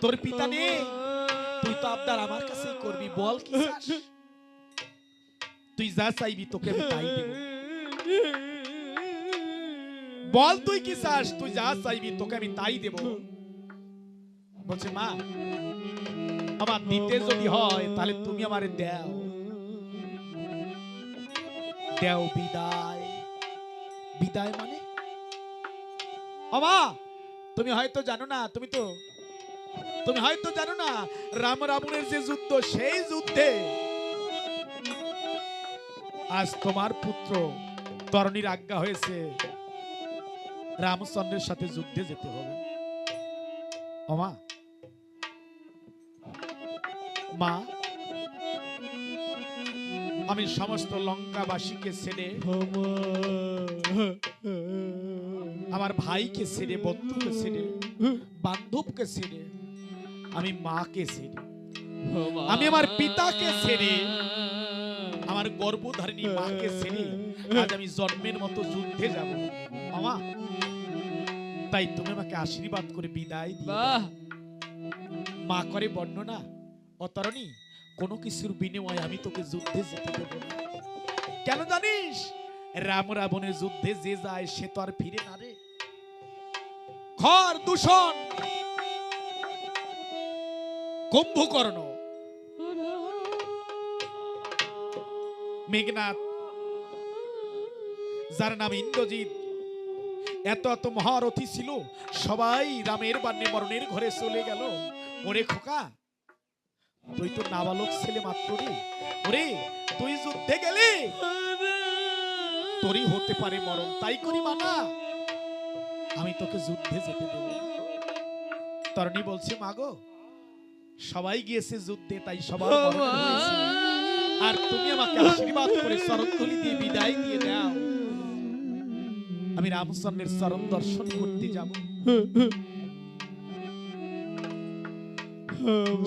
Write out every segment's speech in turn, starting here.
তোর পিতা নেই, তুই তো আবদার আমার কাছেই করবি। বল কি চাস? তুই যা চাইবি তোকে আমি তাই দেব। বল তুই কি চাস? তুই যা চাইবি তোকে আমি তাই দেব। বলছে মা, আমার দিতে যদি হয় তাহলে তুমি আমারে দাও, দাও বিদায়। বিদায় মানে আমা তুমি হয়তো জানো না, তুমি হয়তো জানো না, রাম রাবণের যে যুদ্ধ, সেই যুদ্ধে আজ তোমার পুত্র তরণীর আজ্ঞা হয়েছে রামচন্দ্রের সাথে যুদ্ধে যেতে হবে। আমা, মা, আমি সমস্ত লঙ্কাবাসীকে ছেড়ে, আমার ভাইকে ছেড়ে, বন্ধুকে ছেড়ে, বান্ধবকে ছেড়ে, আমি মাকে ছেড়ে, আমি আমার পিতাকে ছেড়ে, আমার গর্ভধারিণী মাকে ছেড়ে আজ আমি জন্মের মতো যুদ্ধে যাব। মামা, তাই তুমি আমাকে আশীর্বাদ করে বিদায় দিও। মা করে বর্ণনা, অতরণী, কোনো কিছুর বিনিময়ে আমি তোকে যুদ্ধে যেতে দেব না। কেন জানিস? রাম রাবণের যুদ্ধে যে যায় সে তো আর ফিরে না রে। ঘর দূষণ, কুম্ভকর্ণ, মেঘনাথ, যার নাম ইন্দ্রজিৎ, এত এত মহারথী ছিল, সবাই রামের বান্নে মরণের ঘরে চলে গেল। ওরে খোকা, তুই তো নাবালক ছেলে মাত্র রে। ওরে, তুই যুদ্ধে গেলে তোরই হতে পারে মরণ, তাই করি মানা, আমি তোকে যুদ্ধে যেতে দেব। তরণী বলছে, মাগো, সবাই গিয়েছে যুদ্ধে, তাই সবার মরণ হয়েছে, আর তুমি আমাকে আশীর্বাদ করে চরণধুলি দিয়ে বিদায় দিয়ে দাও। আমি রামচন্দ্রের চরণ দর্শন করতে যাব।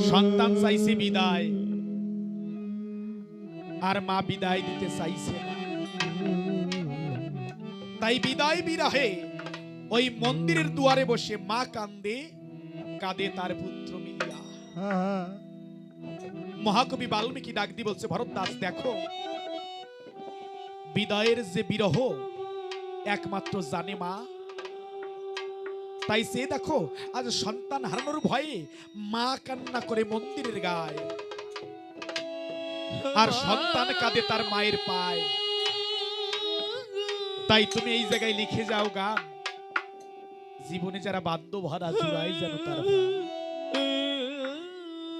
সন্তান চাইছে বিদায়, আর মা বিদায় দিতে চাইছে না। তাই বিদায় বিরহে ওই মন্দিরের দুয়ারে বসে মা কান্দে, কাঁদে তার পুত্র মিলিয়া। মহাকবি বাল্মীকি ডাক দিয়ে বলছে, ভরদ্বাজ দেখো, বিদায়ের যে বিরহ একমাত্র জানে মা। তাই সে দেখো, আজ সন্তান হারানোর ভয়ে মা কান্না করে মন্দিরের গায়ে, আর সন্তান কাঁদে তার মায়ের পায়। তাই তুমি এই জায়গায় লিখে যাও গান, জীবনে যারা বান্ধব হারা জুড়াই যেন তার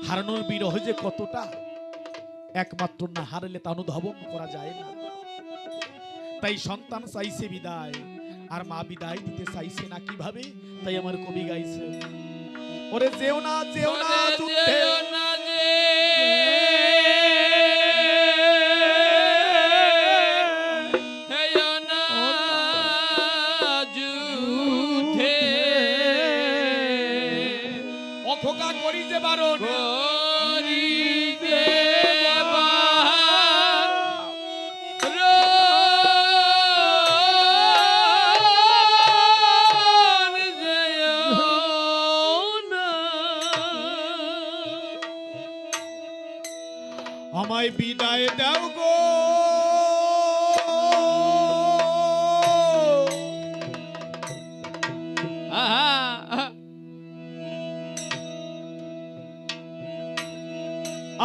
হারানোর বিরহ যে কতটা, একমাত্র না হারালে তা অনুধাবন করা যায় না। তাই সন্তান চাইছে বিদায়, আর মা বিদায় দিতে চাইছে না। কিভাবে? তাই আমার কবি গাইছে, ওরে যেও না, যেও না যুদ্ধে, অখোকা করি যে বারণ, আমায় বিদায় দাও গো,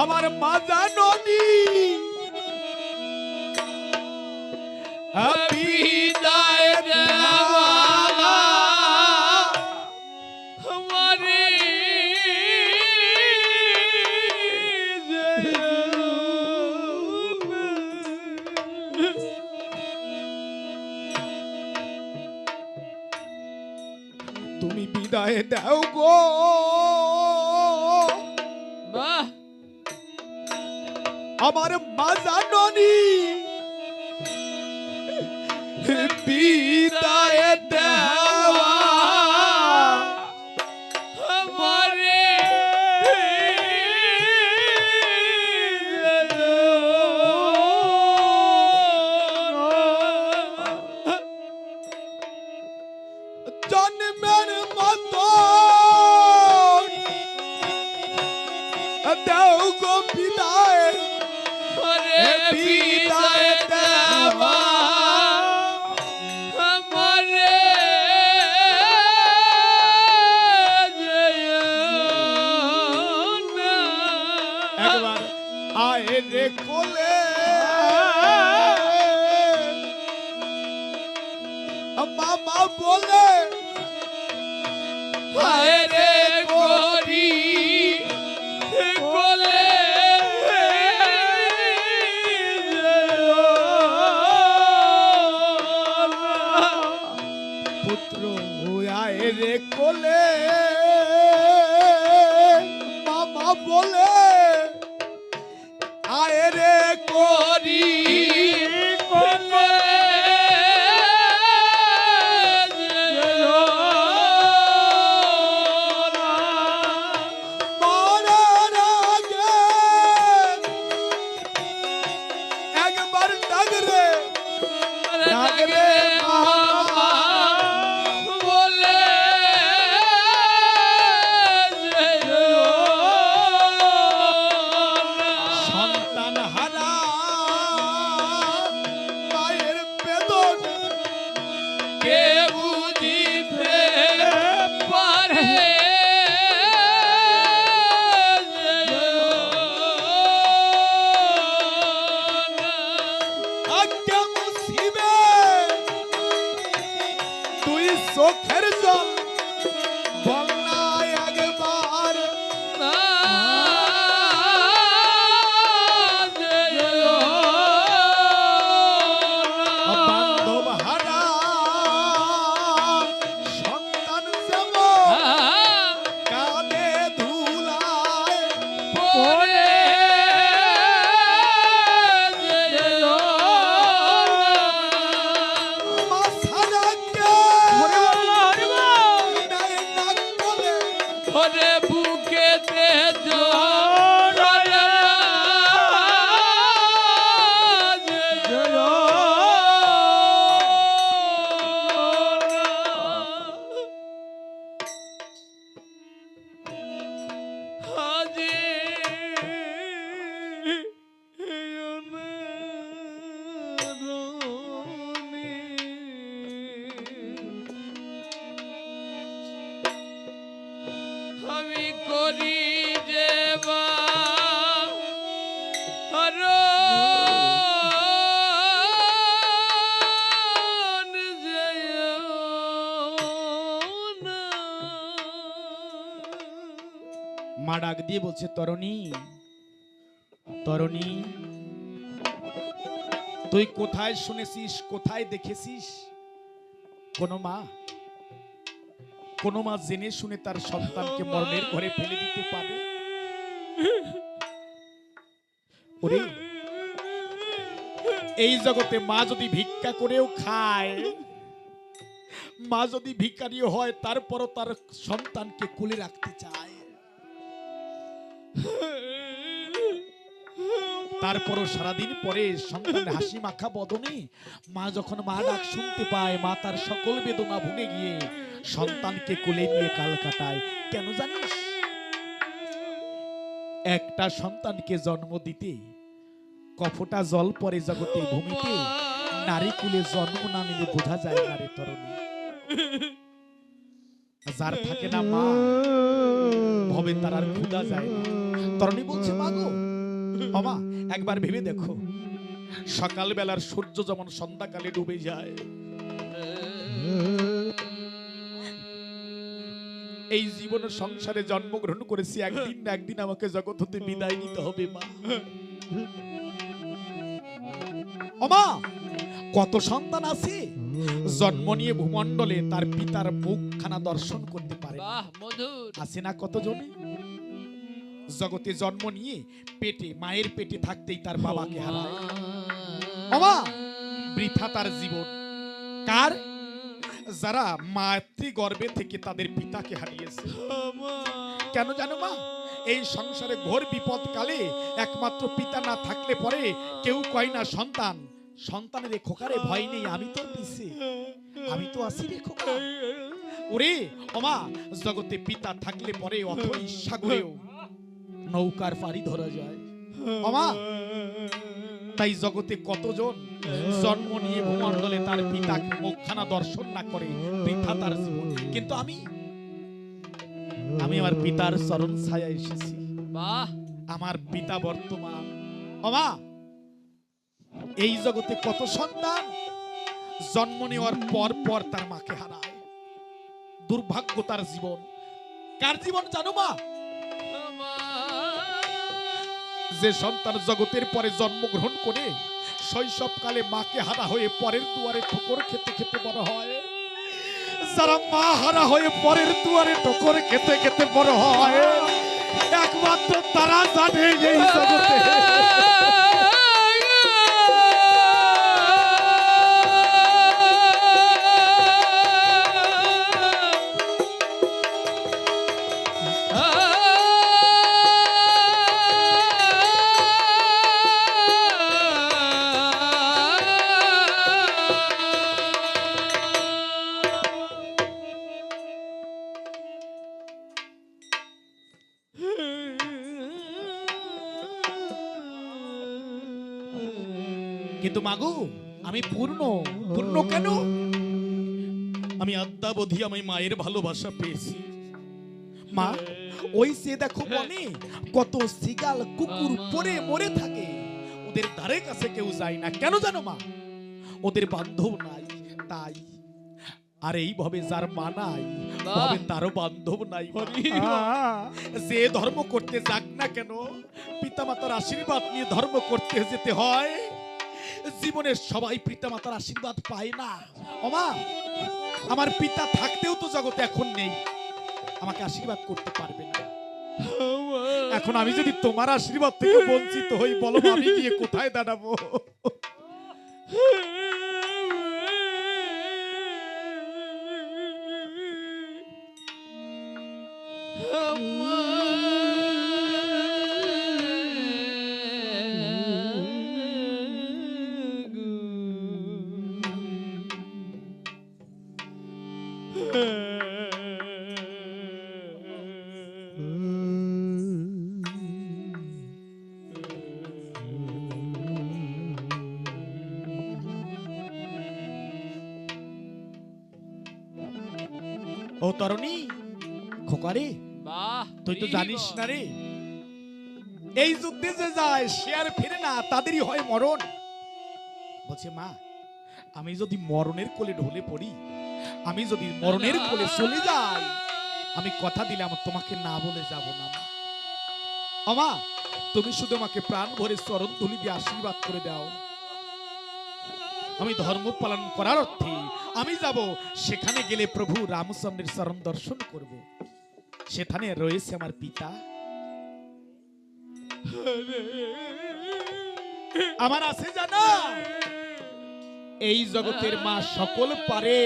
আমার মাজা নদী বিদায় দেওয়া আমারে তুমি বিদায় দাও গো, আমার মাজা নদী বিদায় দেওয়া আমারে জন্মের মতো রে কোলে মামা বলে হায় রে গরি কোলে পুত্র আয় রে কোলে মামা বলে আয় রে গরি কোলে মরার আগে একবার ডাক রে মামা বলে সন্তান হারা মায়ের বেদন কে বুঝিতে পারে আজ্ঞা মুসিবে তুই চোখের জল বন্যায় একবার বান্ধব হারা সন্তান যেমন কাঁদে ধুলায় পরে মাছারাকে নেয় নাক বলে ওরে বুকেতে জড়ালে হাজি আমি করি যে মা ডাক দিয়ে বলছে তরণী তরণী তুই কোথায় শুনেছিস কোথায় দেখেছিস কোন মা জেনে শুনে তার সন্তানকে মরণের ঘরে ফেলে দিতে পারে ওরে এই জগতে মা যদি ভিক্ষা করেও খায় মা যদি ভিখারি হয় তারপরও তার সন্তানকে কোলে রাখতে চায় তারপরও সারাদিন পরে সন্তানের হাসি মাখা বদনে মা যখন মা ডাক শুনতে পায় মা তার সকল বেদনা ভুলে গিয়ে সন্তানকে কোলে নিয়ে কাল কাটায় কেন জানিস একটা সন্তানকে জন্ম দিতে কফটা জল পরে জগতে ভূমিতে নারী কুলে জন্ম না নিলে বোঝা যায় না রে তরুণী যার থাকে না মা ভবে তার আর ক্ষুধা যায় না তরুণী বলছে মা গো মামা একবার ভেবে দেখো সকাল বেলার সূর্য যেমন সন্ধ্যাকালে ডুবে যায় এই জীবন সংসারে জন্মগ্রহণ করেছি একদিন না একদিন আমাকে জগৎ হতে বিদায় নিতে হবে মা ওমা কত সন্তান আছে জন্ম নিয়ে ভূমণ্ডলে তার পিতার মুখখানা দর্শন করতে পারে আছে না কতজনে জগতে জন্ম নিয়ে পেটে মায়ের পেটে থাকতেই তার বাবাকে হারায় ওমা বৃথা তার জীবন কার যারা মাতৃ গর্ভে থেকে তাদের পিতাকে হারিয়েছে কেন জানো মা এই সংসারে ঘোর বিপদ কালে একমাত্র পিতা না থাকলে পরে কেউ কয় না সন্তানের খোকারে ভয় নেই আমি তোর পিছে আমি তো আছি রে খোকা ওরে ওমা জগতে পিতা থাকলে পরে অথই সাগরেও নৌকার পাড়ি ধরা যায় ওমা তাই জগতে কতজন জন্ম নিয়ে ভূমণ্ডলে তার পিতাকে মুখখানা দর্শন না করে বৃথা তার জীবন কিন্তু আমি আমার পিতার চরণ ছায়া এসেছি আমার পিতা বর্তমান ওমা, এই জগতে কত সন্তান জন্ম নেওয়ার পর পর তার মাকে হারায়। দুর্ভাগ্য তার জীবন। কার জীবন জানো মা? যে সন্তান জগতের পরে জন্মগ্রহণ করে শৈশবকালে মাকে হারা হয়ে পরের দুয়ারে ঠোকর খেতে খেতে বড় হয়। যারা মা হারা হয়ে পরের দুয়ারে ঠোকর খেতে খেতে বড় হয়, একমাত্র তারা জানে এই জগতে কিন্তু মাগো, আমি পূর্ণ। পূর্ণ কেন? আমি অদ্যাবধি আমি মায়ের ভালোবাসা পেয়েছি। মা, ওই সে দেখো বনে কত সিগাল কুকুর পড়ে মরে থাকে, ওদের ধারে কাছে কেউ যায় না। কেন জানো মা? ওদের বান্ধব নাই তাই। আর এইভাবে যার মা নাই, ভাবে তারও বান্ধব নাই। যে ধর্ম করতে যাক না কেন, পিতামাতার আশীর্বাদ নিয়ে ধর্ম করতে যেতে হয়। জীবনের সবাই পিতামাতার আশীর্বাদ পায় না। ওমা, আমার পিতা থাকতেও তো জগতে এখন নেই, আমাকে আশীর্বাদ করতে পারবে না। এখন আমি যদি তোমার আশীর্বাদ থেকে বঞ্চিত হই, বলো আমি গিয়ে কোথায় দাঁড়াবো? ও তরুণী, খোকারে, বাহ, তুই তো জানিস না রে, এই যুদ্ধে যে যায় সে আর ফিরে না, তাদেরই হয় মরণ। বলছে মা, আমি যদি মরণের কোলে ঢলে পড়ি, আমি যদি মরণের কোলে চলে যাই, আমি কথা দিলাম তোমাকে না বলে যাব না মা। আমা, তুমি শুধু আমাকে প্রাণ ভরে চরণ ধুলি দিয়ে আশীর্বাদ করে দাও। আমি ধর্ম পালন করার অর্থে আমি যাব, সেখানে গেলে প্রভু রামচন্দ্রের চরণ দর্শন করব। সেখানে রয়েছে আমার পিতা, আমার আছে জানা। এই জগতের মা সকল পারে,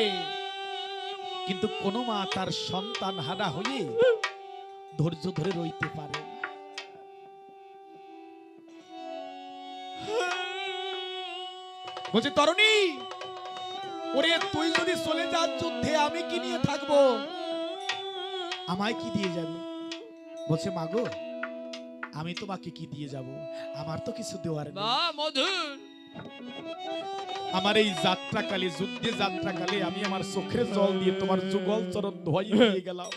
কিন্তু কোন মা তার সন্তান হারা হয়ে ধৈর্য ধরে রইতে পারে না। বলছে তরুণী, ওরে তুই যদি চলে যাস যুদ্ধে, আমি কি নিয়ে থাকবো? আমায় কি দিয়ে যাবে? বলছে মাগো, আমি তোমাকে কি দিয়ে যাব? আমার তো কিছু দেওয়ার নেই। মধুর, আমার এই যাত্রাকালে, যুদ্ধে যাত্রাকালে আমি আমার চোখের জল দিয়ে তোমার যুগল চরণ ধোয়াই দিয়ে গেলাম।